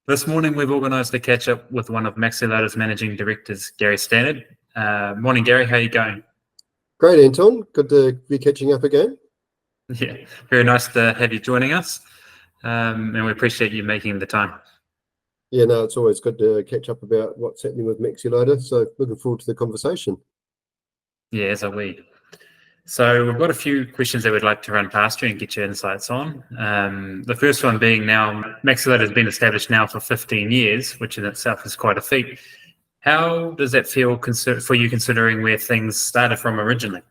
This morning, we've organised a catch-up with one of Maxiloda's managing directors, Gary Stannard. Morning, Gary. How are you going? Great, Anton. Good to be catching up again. Yeah, very nice to have you joining us, and we appreciate you making the time. Yeah, no, it's always good to catch up about what's happening with Maxiloda, so looking forward to the conversation. Yeah, as are we. So we've got a few questions that we'd like to run past you and get your insights on. The first one being now, Maxiloda has been established now for 15 years, which in itself is quite a feat. How does that feel for you, considering where things started from originally?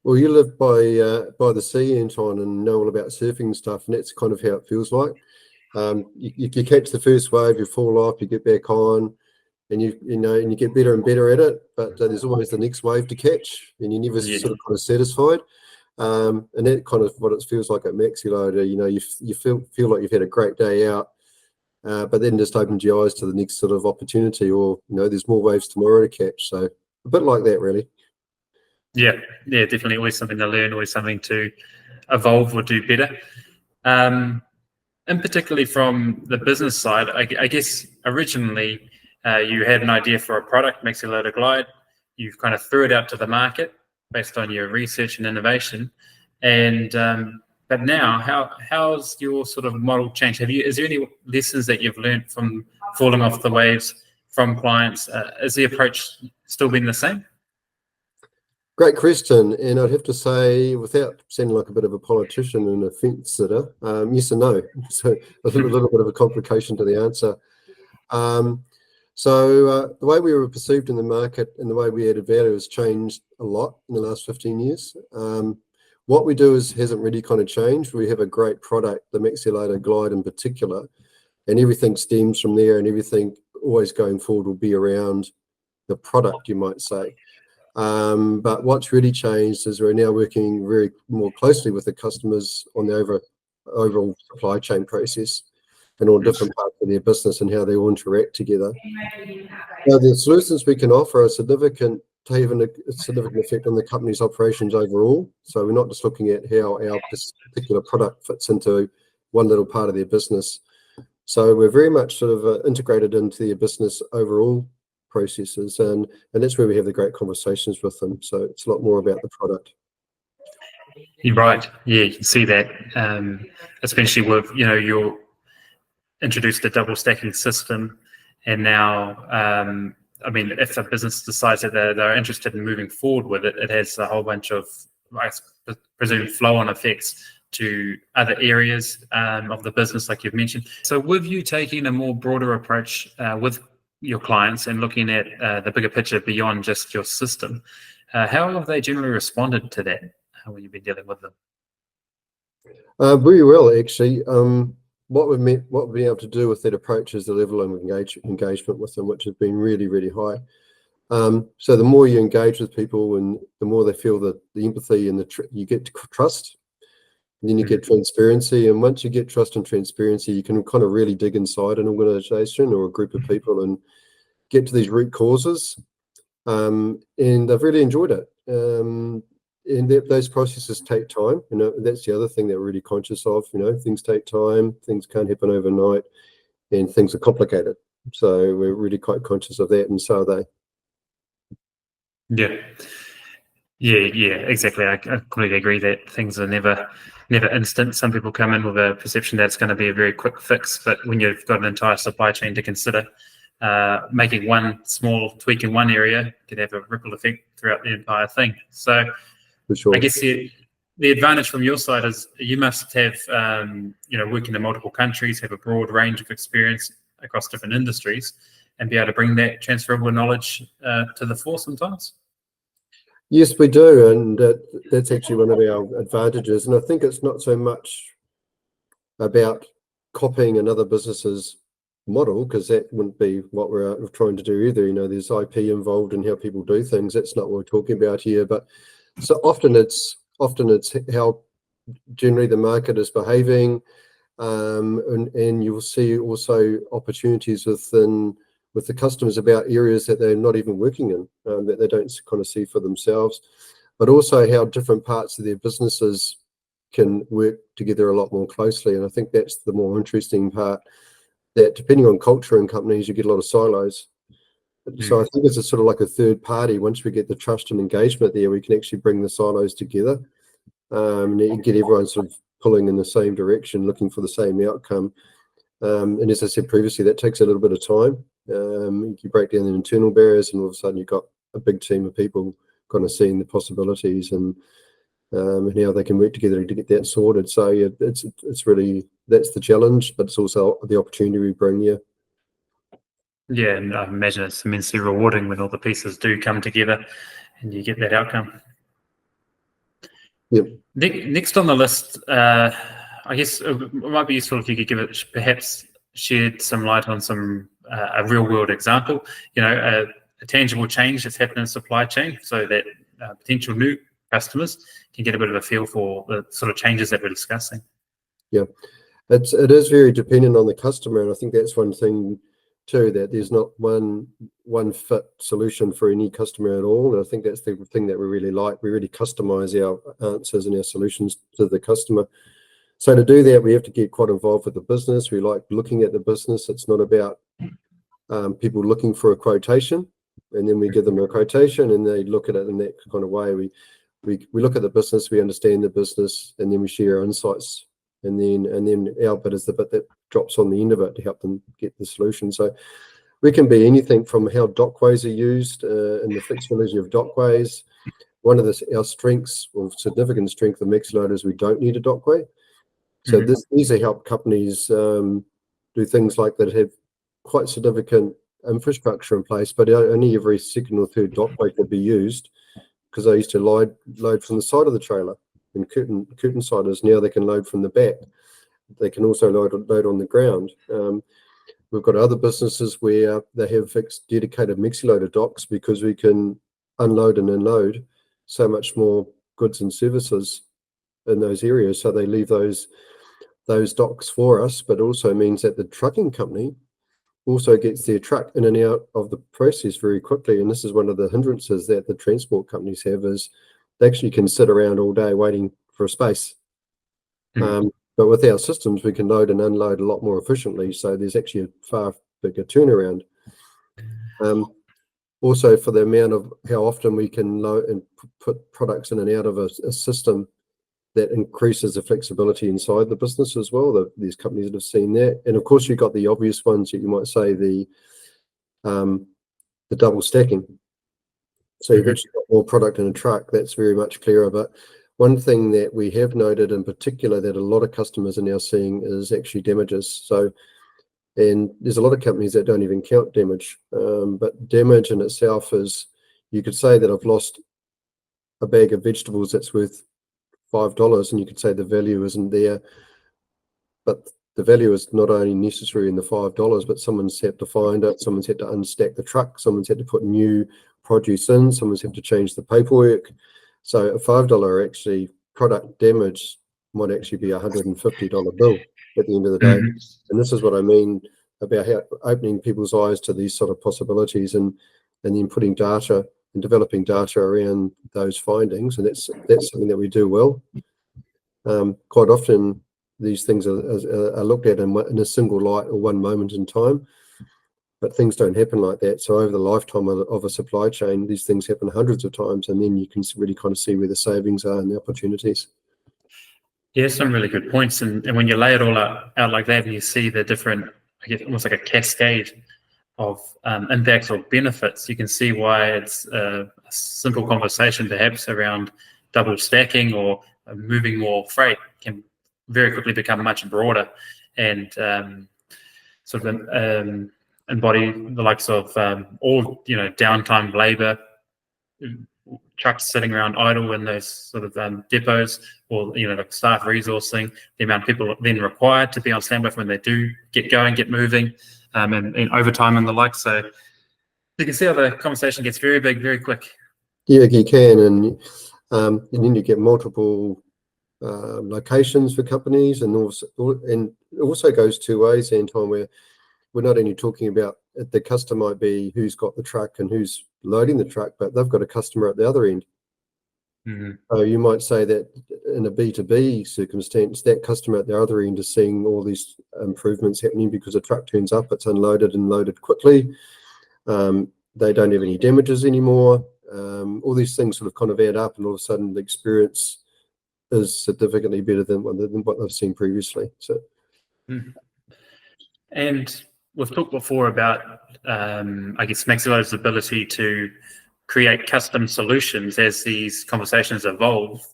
Well, you live by the sea, Anton, and know all about surfing and stuff, and that's kind of how it feels like. You catch the first wave, you fall off, you get back on, and you get better and better at it. But there's always the next wave to catch, and you're never sort of kind of satisfied. And that kind of what it feels like at Maxiloda. You feel like you've had a great day out, but then just opens your eyes to the next sort of opportunity, or there's more waves tomorrow to catch. So a bit like that, really. Yeah, definitely. Always something to learn, always something to evolve or do better. And particularly from the business side, I guess originally you had an idea for a product, Maxiloda Glide. You kind of threw it out to the market based on your research and innovation. And but now, how's your sort of model changed? Is there any lessons that you've learned from falling off the waves from clients? Is the approach still been the same? Great question, and I'd have to say, without sounding like a bit of a politician and a fence sitter, yes and no. So a little bit of a complication to the answer. So the way we were perceived in the market and the way we added value has changed a lot in the last 15 years. What we do hasn't really kind of changed. We have a great product, the Maxiloda Glide in particular, and everything stems from there, and everything always going forward will be around the product, you might say. But what's really changed is we're now working very more closely with the customers on the overall supply chain process and all different parts of their business and how they all interact together. Now, the solutions we can offer are significant, have a significant effect on the company's operations overall. So we're not just looking at how our particular product fits into one little part of their business. So we're very much sort of integrated into their business overall processes, and that's where we have the great conversations with them. So it's a lot more about the product. You're right. Yeah, you can see that, especially with you're introduced a double stacking system, and now I mean, if a business decides that they're interested in moving forward with it, it has a whole bunch of, I presume, flow-on effects to other areas of the business, like you've mentioned. So with you taking a more broader approach with your clients and looking at the bigger picture beyond just your system, how have they generally responded to that when you've been dealing with them? Very well, actually. What we've been able to do with that approach is the level of engagement with them, which has been really, really high. So the more you engage with people, and the more they feel the empathy and you get trust, and then you get transparency. And once you get trust and transparency, you can kind of really dig inside an organization or a group of people and get to these root causes. And they've really enjoyed it. And those processes take time. That's the other thing that we're really conscious of. Things take time, things can't happen overnight, and things are complicated. So we're really quite conscious of that, and so are they. Yeah, exactly. I completely agree that things are never instant. Some people come in with a perception that it's going to be a very quick fix, but when you've got an entire supply chain to consider, making one small tweak in one area could have a ripple effect throughout the entire thing. So for sure. I guess the advantage from your side is you must have, working in multiple countries, have a broad range of experience across different industries, and be able to bring that transferable knowledge to the fore sometimes. Yes, we do, and that's actually one of our advantages. And I think it's not so much about copying another business's model, because that wouldn't be what we're trying to do either. There's IP involved in how people do things. That's not what we're talking about here. But so often it's how generally the market is behaving, and you'll see also opportunities with the customers about areas that they're not even working in, that they don't kind of see for themselves, but also how different parts of their businesses can work together a lot more closely. And I think that's the more interesting part. that depending on culture in companies, you get a lot of silos. So I think it's a sort of like a third party. Once we get the trust and engagement there, we can actually bring the silos together. And you get everyone sort of pulling in the same direction, looking for the same outcome. And as I said previously, that takes a little bit of time. You break down the internal barriers, and all of a sudden you've got a big team of people kind of seeing the possibilities and how they can work together to get that sorted. So yeah, it's really, that's the challenge, but it's also the opportunity we bring you. Yeah, and I imagine it's immensely rewarding when all the pieces do come together and you get that outcome. Yep. Next on the list, I guess it might be useful if you could give it, perhaps shed some light on some a real world example, a tangible change that's happened in supply chain, so that potential new customers can get a bit of a feel for the sort of changes that we're discussing. Yeah, it is very dependent on the customer, and I think that's one thing too, that there's not one fit solution for any customer at all. And I think that's the thing that we really like. We really customize our answers and our solutions to the customer. So to do that, we have to get quite involved with the business. We like looking at the business. It's not about people looking for a quotation, and then we give them a quotation and they look at it in that kind of way. We look at the business, we understand the business, and then we share our insights. And then our bit is the bit that drops on the end of it to help them get the solution. So we can be anything from how dockways are used and the flexibility of dockways. One of our strengths, or significant strength of Maxiloda, is we don't need a dockway. So these help companies do things like that have quite significant infrastructure in place, but only every second or third dockway could be used, because they used to load from the side of the trailer. And curtain siders, now they can load from the back. They can also load on the ground. We've got other businesses where they have fixed dedicated Maxiloda docks, because we can unload and unload so much more goods and services in those areas. So they leave those docks for us, but also means that the trucking company also gets their truck in and out of the process very quickly. And this is one of the hindrances that the transport companies have, is they actually can sit around all day waiting for a space. But with our systems, we can load and unload a lot more efficiently. So there's actually a far bigger turnaround. Also, for the amount of how often we can load and put products in and out of a system, that increases the flexibility inside the business as well. These companies that have seen that. And of course, you've got the obvious ones that you might say, the double stacking. So you've actually got more product in a truck. That's very much clearer. But one thing that we have noted in particular that a lot of customers are now seeing is actually damages. And there's a lot of companies that don't even count damage. But damage in itself is, you could say that I've lost a bag of vegetables that's worth $5, and you could say the value isn't there. But the value is not only necessary in the $5, but someone's had to find it, someone's had to unstack the truck, someone's had to put new produce in, someone's had to change the paperwork. So a $5 actually product damage might actually be $150 bill at the end of the day. And this is what I mean about how opening people's eyes to these sort of possibilities, and then putting data and developing data around those findings. And that's something that we do well. Quite often these things are looked at in a single light or one moment in time, but things don't happen like that. So over the lifetime of a supply chain, these things happen hundreds of times, and then you can really kind of see where the savings are and the opportunities. Yeah, some really good points. And when you lay it all out like that, and you see the different, I guess, almost like a cascade of impacts or benefits, you can see why it's a simple conversation perhaps around double stacking or moving more freight can very quickly become much broader, and sort of embody the likes of all downtime labor, trucks sitting around idle in those sort of depots, or like staff resourcing, the amount of people then required to be on standby when they do get going, get moving, and overtime and the like. So you can see how the conversation gets very big very quick. Yeah, you can, and then you get multiple locations for companies, and it also goes two ways, Anton, where we're not only talking about the customer might be who's got the truck and who's loading the truck, but they've got a customer at the other end. Mhm. So you might say that in a B2B circumstance, that customer at the other end is seeing all these improvements happening because a truck turns up, it's unloaded and loaded quickly. They don't have any damages anymore. All these things sort of kind of add up, and all of a sudden the experience is significantly better than what they've seen previously. So, and we've talked before about, I guess, Maxiloda's ability to create custom solutions as these conversations evolve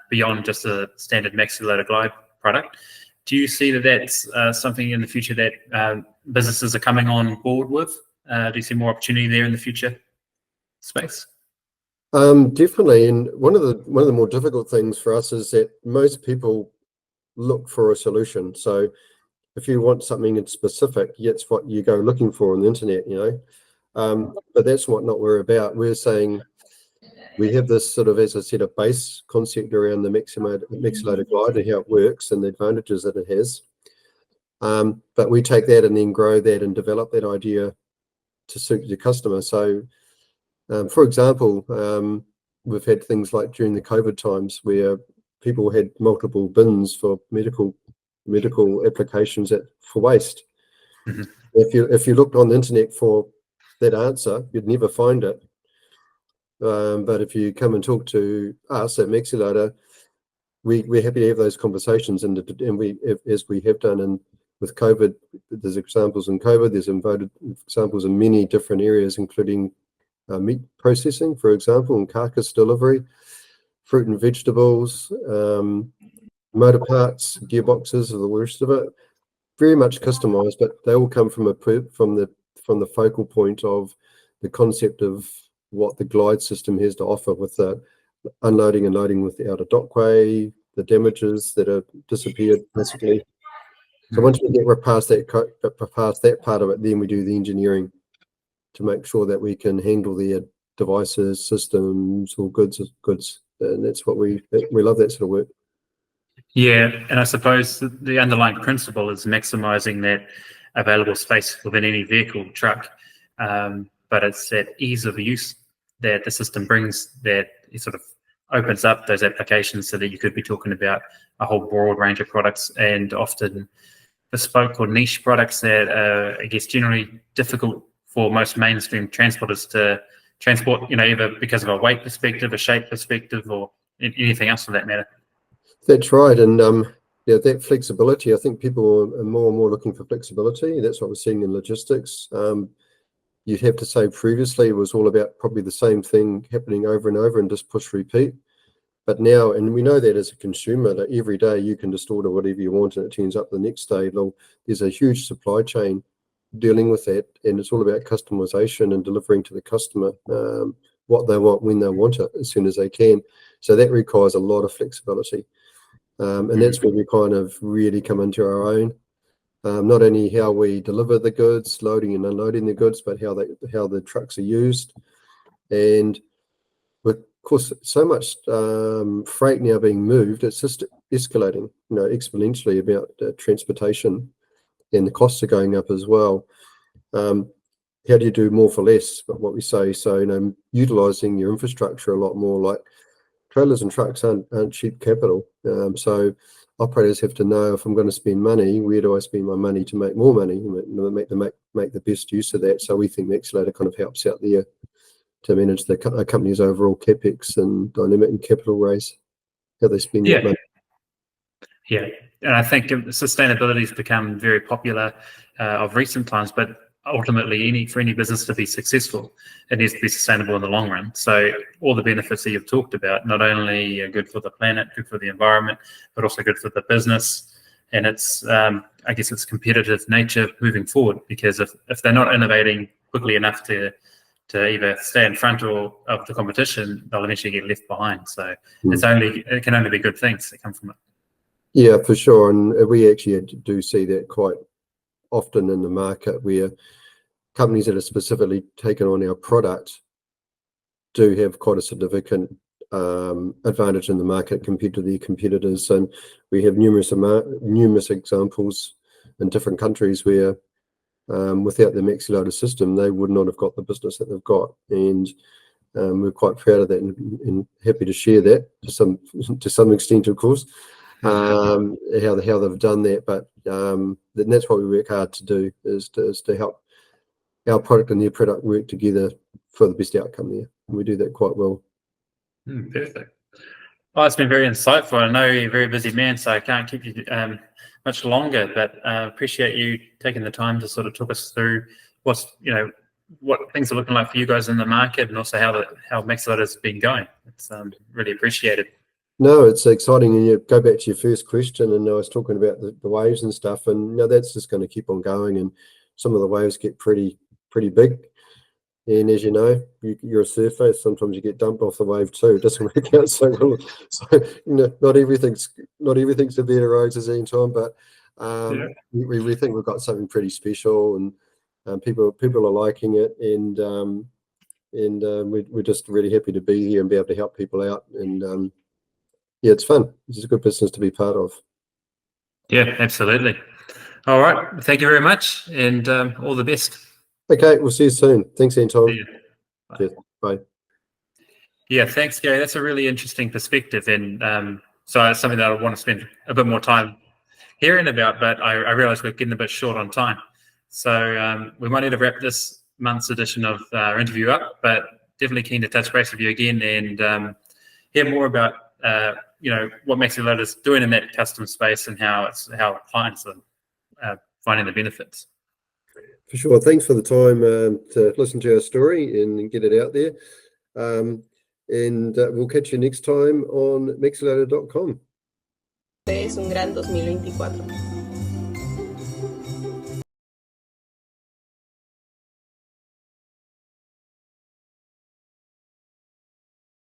beyond just a standard Maxiloda Glide product. Do you see that that's something in the future that businesses are coming on board with? Do you see more opportunity there in the future space? Definitely. And one of the more difficult things for us is that most people look for a solution. So if you want something in specific, it's what you go looking for on the internet, but that's what we're about. We're saying we have this sort of, as I said, a base concept around the Maxiloda Glide and how it works and the advantages that it has. But we take that and then grow that and develop that idea to suit the customer. So, for example, we've had things like during the COVID times where people had multiple bins for medical applications for waste. Mm-hmm. If you looked on the internet for that answer, you'd never find it. But if you come and talk to us at Maxiloda, we're happy to have those conversations, and we, as we have done. And with COVID, there's examples in COVID. There's examples in many different areas, including meat processing, for example, and carcass delivery, fruit and vegetables, motor parts, gearboxes, and the rest of it. Very much customized, but they all come from the focal point of the concept of what the Glide system has to offer, with the unloading and loading without a dockway, the damages that are disappeared basically. So once we get past that part of it, then we do the engineering to make sure that we can handle the devices, systems, or goods, and that's what we love, that sort of work. Yeah, and I suppose the underlying principle is maximizing that available space within any vehicle, truck, but it's that ease of use that the system brings that it sort of opens up those applications so that you could be talking about a whole broad range of products, and often bespoke or niche products that are, I guess, generally difficult for most mainstream transporters to transport, either because of a weight perspective, a shape perspective, or anything else for that matter. That's right. And that flexibility, I think people are more and more looking for flexibility. That's what we're seeing in logistics. You'd have to say previously it was all about probably the same thing happening over and over and just push repeat. But now, and we know that as a consumer, that every day you can just order whatever you want and it turns up the next day. There's a huge supply chain dealing with that, and it's all about customization and delivering to the customer what they want, when they want it, as soon as they can. So that requires a lot of flexibility. And that's where we kind of really come into our own. Not only how we deliver the goods, loading and unloading the goods, but how the trucks are used. And with, of course, so much freight now being moved, it's just escalating, exponentially about transportation, and the costs are going up as well. How do you do more for less? But what we say, so utilizing your infrastructure a lot more. Like trailers and trucks aren't cheap capital. So operators have to know, if I'm going to spend money, where do I spend my money to make more money, make the best use of that. So we think Maxiloda kind of helps out there to manage the company's overall capex and dynamic and capital raise, how they spend that money. Yeah, and I think sustainability has become very popular of recent times, but ultimately for any business to be successful, it needs to be sustainable in the long run. So all the benefits that you've talked about, not only are good for the planet, good for the environment, but also good for the business. And it's, I guess it's competitive nature moving forward, because if they're not innovating quickly enough to either stay in front of the competition, they'll eventually get left behind. So it can only be good things that come from it. Yeah, for sure. And we actually do see that quite often in the market, where companies that are specifically taken on our product do have quite a significant advantage in the market compared to their competitors. And we have numerous examples in different countries where without the Maxiloda system, they would not have got the business that they've got. And We're quite proud of that and happy to share that to some extent, of course, how they've done that. But that's what we work hard to do, is to help our product and their product work together for the best outcome there. And we do that quite well. Perfect. Well, it's been very insightful. I know you're a very busy man, so I can't keep you much longer, but appreciate you taking the time to sort of talk us through what things are looking like for you guys in the market, and also how Maxiloda's been going. It's really appreciated. No, it's exciting. And you go back to your first question, and I was talking about the waves and stuff, and that's just going to keep on going. And some of the waves get pretty big. And as you know, you're a surfer. Sometimes you get dumped off the wave too. It doesn't work out so well. So not everything's a bed of roses any time. But we think we've got something pretty special, and people are liking it. And we're just really happy to be here and be able to help people out. And it's fun. It's a good business to be part of. Yeah, absolutely. All right. Thank you very much, and all the best. Okay, we'll see you soon. Thanks, Anton. Bye. Bye. Yeah, thanks, Gary. That's a really interesting perspective, and so it's something that I want to spend a bit more time hearing about, but I realise we're getting a bit short on time. So we might need to wrap this month's edition of our interview up, but definitely keen to touch base with you again and hear more about what Maxiloda is doing in that custom space and how clients are finding the benefits. For sure. Thanks for the time to listen to our story and get it out there. And we'll catch you next time on maxiloda.com. Es un gran 2024.